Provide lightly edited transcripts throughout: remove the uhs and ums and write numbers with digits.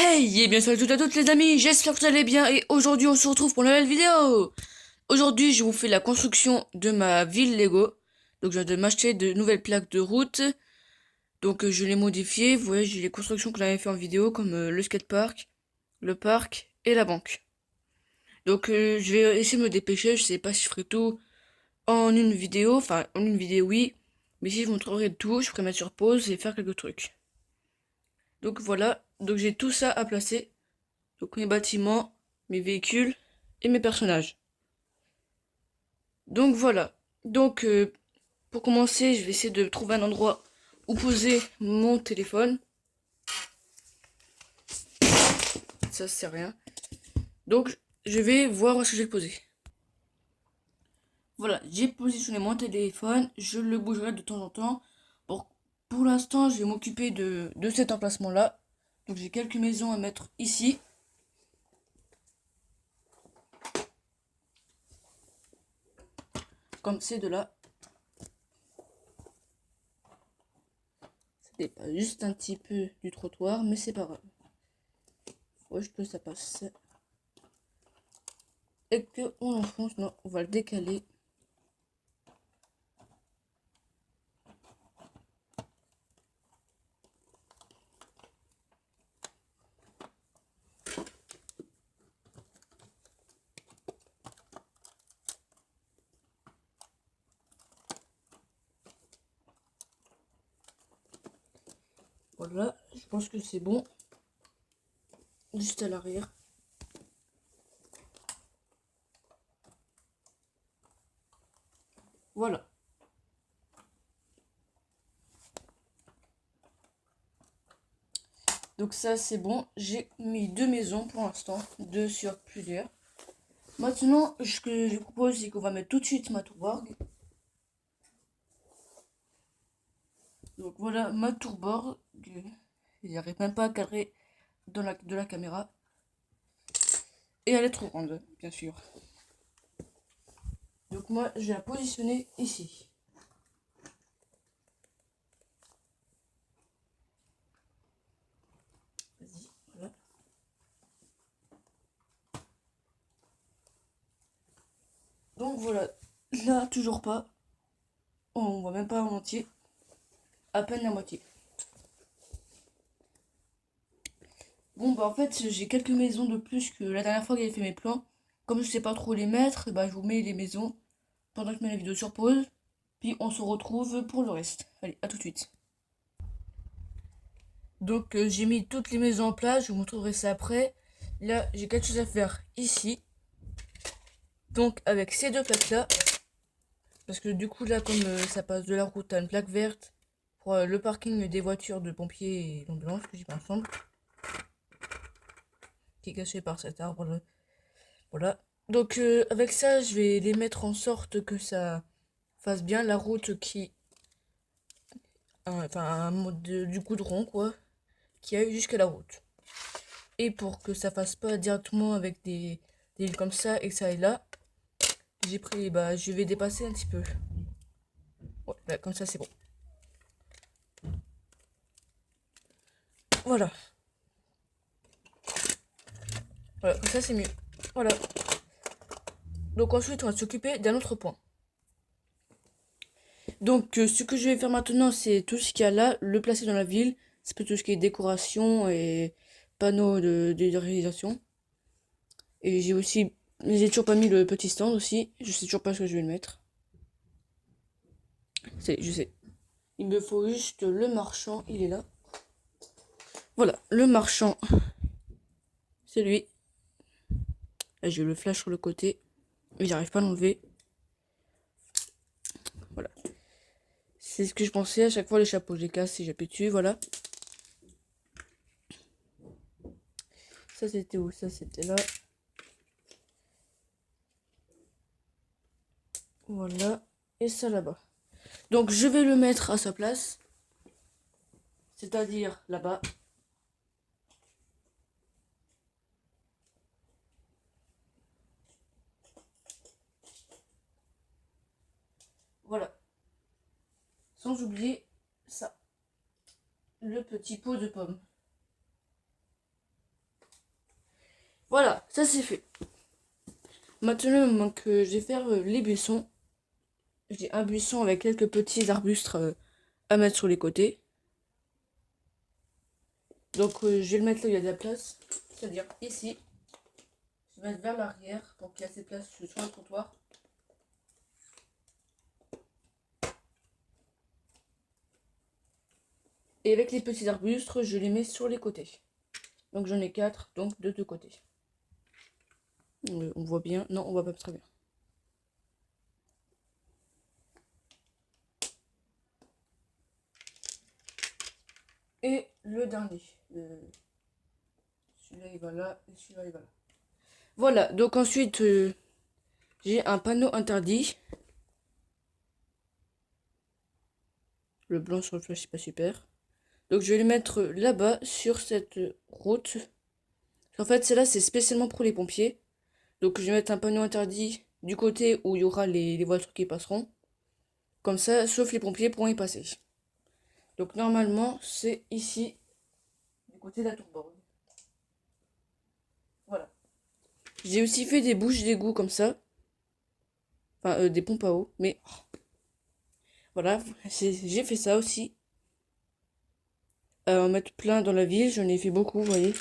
Hey et bien salut à toutes les amis, j'espère que vous allez bien et aujourd'hui on se retrouve pour une nouvelle vidéo. Aujourd'hui je vous fais la construction de ma ville Lego. Donc je viens de m'acheter de nouvelles plaques de route. Donc je l'ai modifié, vous voyez j'ai les constructions que j'avais fait en vidéo comme le skatepark, le parc et la banque. Donc je vais essayer de me dépêcher, je sais pas si je ferai tout en une vidéo, enfin en une vidéo oui. Mais si je vous montrerai tout, je pourrais mettre sur pause et faire quelques trucs. Donc voilà, donc j'ai tout ça à placer. Donc mes bâtiments, mes véhicules et mes personnages. Donc voilà. Donc pour commencer, je vais essayer de trouver un endroit où poser mon téléphone. Ça c'est rien. Donc je vais voir où est-ce que je vais le poser. Voilà, j'ai positionné mon téléphone. Je le bougerai de temps en temps. Bon, pour l'instant, je vais m'occuper de cet emplacement-là. Donc j'ai quelques maisons à mettre ici. Comme ces deux-là. Ça dépasse juste un petit peu du trottoir, mais c'est pas grave. Ouais, que ça passe. Et que on l'enfonce, non, on va le décaler. Voilà, je pense que c'est bon. Juste à l'arrière. Voilà. Donc ça c'est bon. J'ai mis deux maisons pour l'instant. Deux sur plusieurs. Maintenant, ce que je propose, c'est qu'on va mettre tout de suite ma tourborg. Donc voilà ma tourborg. J'arrive même pas à cadrer de la caméra. Et elle est trop grande, bien sûr. Donc moi, je vais la positionner ici. Vas-y, voilà. Donc voilà, là, toujours pas. On voit même pas en entier. À peine la moitié. Bon bah en fait j'ai quelques maisons de plus que la dernière fois que j'avais fait mes plans. Comme je sais pas trop les mettre, bah je vous mets les maisons pendant que je mets la vidéo sur pause. Puis on se retrouve pour le reste. Allez, à tout de suite. Donc j'ai mis toutes les maisons en place, je vous montrerai ça après. Là j'ai quelque chose à faire ici. Donc avec ces deux plaques là. Parce que du coup là comme ça passe de la route à une plaque verte. Pour le parking des voitures de pompiers et d'ambulance que j'ai pas ensemble. Qui est caché par cet arbre là. Voilà. Donc avec ça, je vais les mettre en sorte que ça fasse bien la route qui... enfin, un mode du goudron, quoi. Qui aille jusqu'à la route. Et pour que ça fasse pas directement avec des lignes comme ça et que ça aille là, j'ai pris... Bah, je vais dépasser un petit peu. Ouais, bah, comme ça, c'est bon. Voilà. Voilà, comme ça, c'est mieux. Voilà. Donc ensuite, on va s'occuper d'un autre point. Donc, ce que je vais faire maintenant, c'est tout ce qu'il y a là, le placer dans la ville. C'est plutôt tout ce qui est décoration et panneaux de réalisation. Et j'ai aussi, j'ai toujours pas mis le petit stand aussi. Je sais toujours pas ce que je vais le mettre. Je sais. Il me faut juste le marchand, il est là. Voilà, le marchand, c'est lui. Là, j'ai le flash sur le côté, mais j'arrive pas à l'enlever. Voilà. C'est ce que je pensais à chaque fois, les chapeaux, je les casse et j'appuie dessus, voilà. Ça, c'était où? Ça, c'était là. Voilà. Et ça là-bas. Donc, je vais le mettre à sa place. C'est-à-dire là-bas. Voilà. Sans oublier ça. Le petit pot de pommes. Voilà, ça c'est fait. Maintenant, il manque je vais faire les buissons. J'ai un buisson avec quelques petits arbustes à mettre sur les côtés. Donc je vais le mettre là où il y a de la place, c'est-à-dire ici. Je vais mettre vers l'arrière pour qu'il y ait assez de place sur le trottoir. Et avec les petits arbustes, je les mets sur les côtés. Donc j'en ai 4, donc de deux côtés. On voit bien, non on voit pas très bien. Et le dernier. Celui-là il va là et celui-là il va là. Voilà, donc ensuite j'ai un panneau interdit. Le blanc sur le flash c'est pas super. Donc je vais le mettre là-bas sur cette route. En fait celle-là c'est spécialement pour les pompiers. Donc je vais mettre un panneau interdit du côté où il y aura les voitures qui passeront. Comme ça, sauf les pompiers pourront y passer. Donc normalement c'est ici, du côté de la tourborne. Voilà. J'ai aussi fait des bouches d'égout comme ça. Enfin des pompes à eau. Mais voilà, j'ai fait ça aussi. En mettre plein dans la ville, j'en ai fait beaucoup, vous voyez.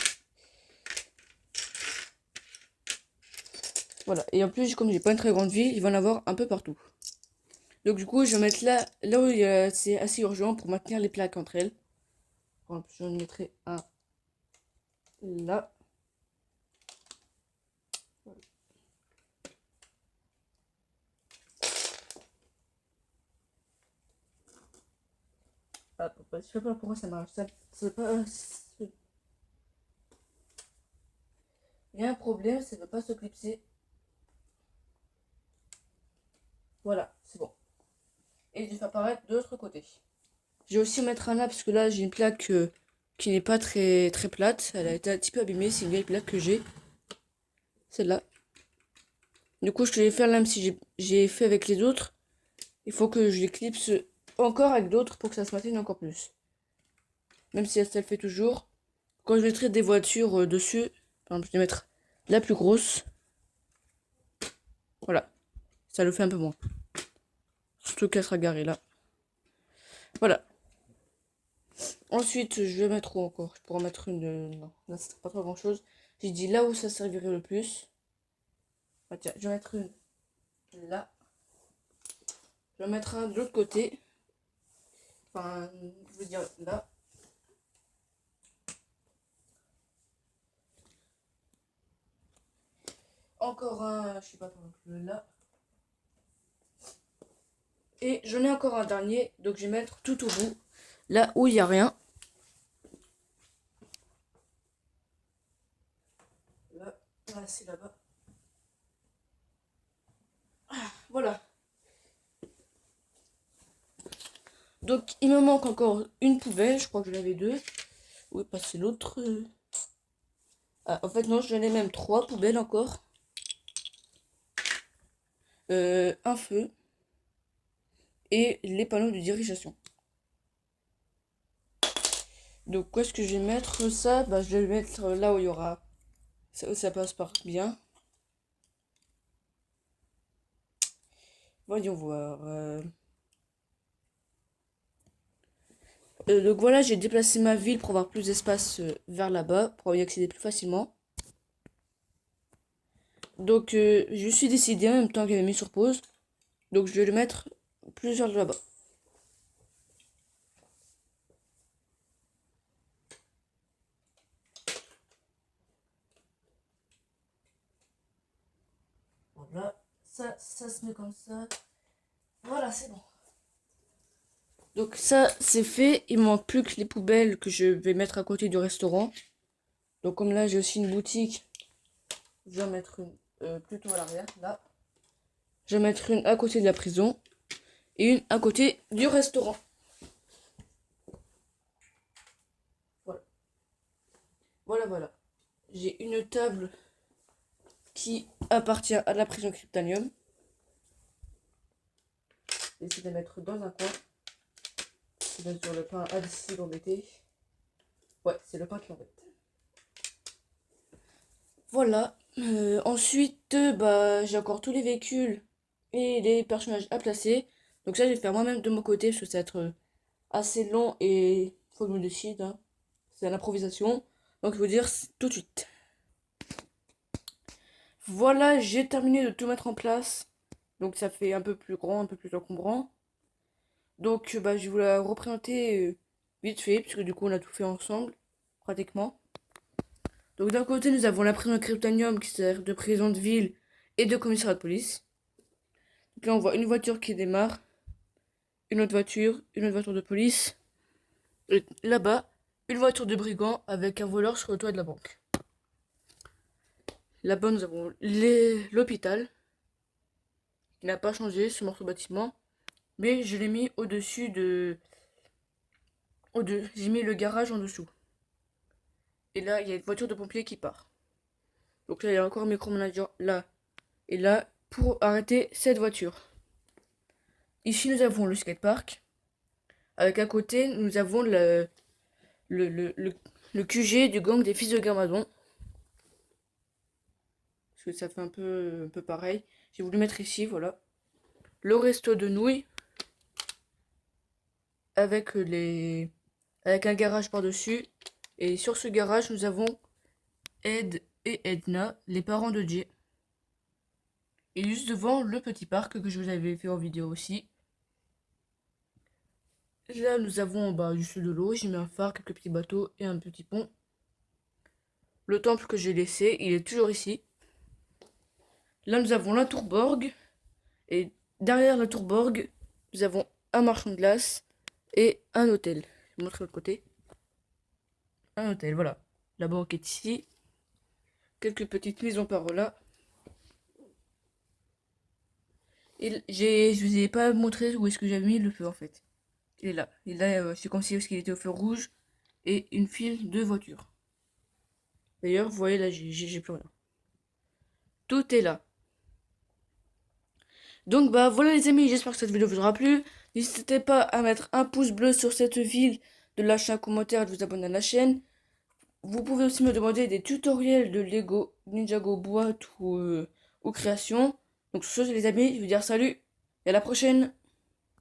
Voilà, et en plus, comme j'ai pas une très grande ville, il va en avoir un peu partout. Donc du coup, je vais mettre là où c'est assez urgent pour maintenir les plaques entre elles. Par exemple, j'en mettrai un là. Ah, je sais pas pourquoi ça marche. Il y a un problème, ça ne veut pas se clipser. Voilà, c'est bon. Et je vais faire apparaître de l'autre côté. Je vais aussi mettre un là, parce que là, j'ai une plaque qui n'est pas très plate. Elle a été un petit peu abîmée, c'est une vieille plaque que j'ai. Celle-là. Du coup, je te vais faire là, même si j'ai fait avec les autres. Il faut que je les clipse encore avec d'autres pour que ça se maintienne encore plus. Même si elle fait toujours. Quand je mettrai des voitures dessus, par exemple, je vais mettre la plus grosse. Voilà. Ça le fait un peu moins. Surtout qu'elle sera garée là. Voilà. Ensuite, je vais mettre où encore? Je pourrais mettre une... non, là, ça sert pas trop grand chose. J'ai dit là où ça servirait le plus. Ah, tiens, je vais mettre une là. Je vais mettre un de l'autre côté. Enfin, je veux dire là. Encore un, je sais pas comment là. Et j'en ai encore un dernier, donc je vais mettre tout au bout, là où il n'y a rien. Là, c'est là-bas. Ah, voilà. Donc il me manque encore une poubelle, je crois que j'en avais deux. Où est passé l'autre Ah, en fait non, j'en ai même trois poubelles encore. Un feu. Et les panneaux de dirigation. Donc où est-ce que je vais mettre ça? Bah je vais le mettre là où il y aura. Ça passe par bien. Voyons voir. Donc voilà, j'ai déplacé ma ville pour avoir plus d'espace vers là-bas, pour y accéder plus facilement. Donc je suis décidé en même temps qu'elle est mis sur pause. Donc je vais le mettre plusieurs là-bas. Voilà, ça se met comme ça. Voilà, c'est bon. Donc ça, c'est fait. Il manque plus que les poubelles que je vais mettre à côté du restaurant. Donc comme là, j'ai aussi une boutique. Je vais en mettre une plutôt à l'arrière, là. Je vais mettre une à côté de la prison. Et une à côté du restaurant. Voilà. Voilà. J'ai une table qui appartient à la prison Cryptanium. J'essaie de la mettre dans un coin. Bien sûr, le pain a décidé d'embêter. Ouais, c'est le pain qui embête. Voilà. Ensuite, bah, j'ai encore tous les véhicules et les personnages à placer. Donc ça, je vais faire moi-même de mon côté, parce que ça va être assez long et faut que je me décide, hein. C'est à l'improvisation. Donc je vais vous dire tout de suite. Voilà, j'ai terminé de tout mettre en place. Donc ça fait un peu plus grand, un peu plus encombrant. Donc bah, je vais vous la représenter vite fait, puisque du coup on a tout fait ensemble, pratiquement. Donc d'un côté, nous avons la prison Cryptanium qui sert de prison de ville et de commissariat de police. Donc là, on voit une voiture qui démarre, une autre voiture de police. Et là-bas, une voiture de brigand avec un voleur sur le toit de la banque. Là-bas, nous avons l'hôpital, qui n'a pas changé ce morceau de bâtiment, mais je l'ai mis au-dessus de... J'ai mis le garage en dessous. Et là, il y a une voiture de pompier qui part. Donc là, il y a encore un micromanager là et là pour arrêter cette voiture. Ici, nous avons le skatepark. Avec à côté, nous avons le, le, le, le QG du gang des fils de Garmadon. Parce que ça fait un peu pareil. J'ai voulu mettre ici, voilà. Le resto de nouilles. Avec avec un garage par-dessus. Et sur ce garage, nous avons Ed et Edna, les parents de Jay. Et juste devant, le petit parc que je vous avais fait en vidéo aussi. Là, nous avons bah, juste de l'eau. J'ai mis un phare, quelques petits bateaux et un petit pont. Le temple que j'ai laissé, il est toujours ici. Là, nous avons la tour Borg. Et derrière la tour Borg, nous avons un marchand de glace et un hôtel. Je vais vous montrer l'autre côté. Un hôtel, voilà. La banque est ici. Quelques petites maisons par là. Et je vous ai pas montré où est-ce que j'avais mis le feu en fait. Il est là. Et là, c'est comme si il était au feu rouge et une file de voitures. D'ailleurs, vous voyez là, j'ai plus rien. Tout est là. Donc bah voilà les amis, j'espère que cette vidéo vous aura plu. N'hésitez pas à mettre un pouce bleu sur cette vidéo, de lâcher un commentaire et de vous abonner à la chaîne. Vous pouvez aussi me demander des tutoriels de Lego, Ninjago boîte ou création. Donc sur ce les amis, je vais vous dire salut et à la prochaine.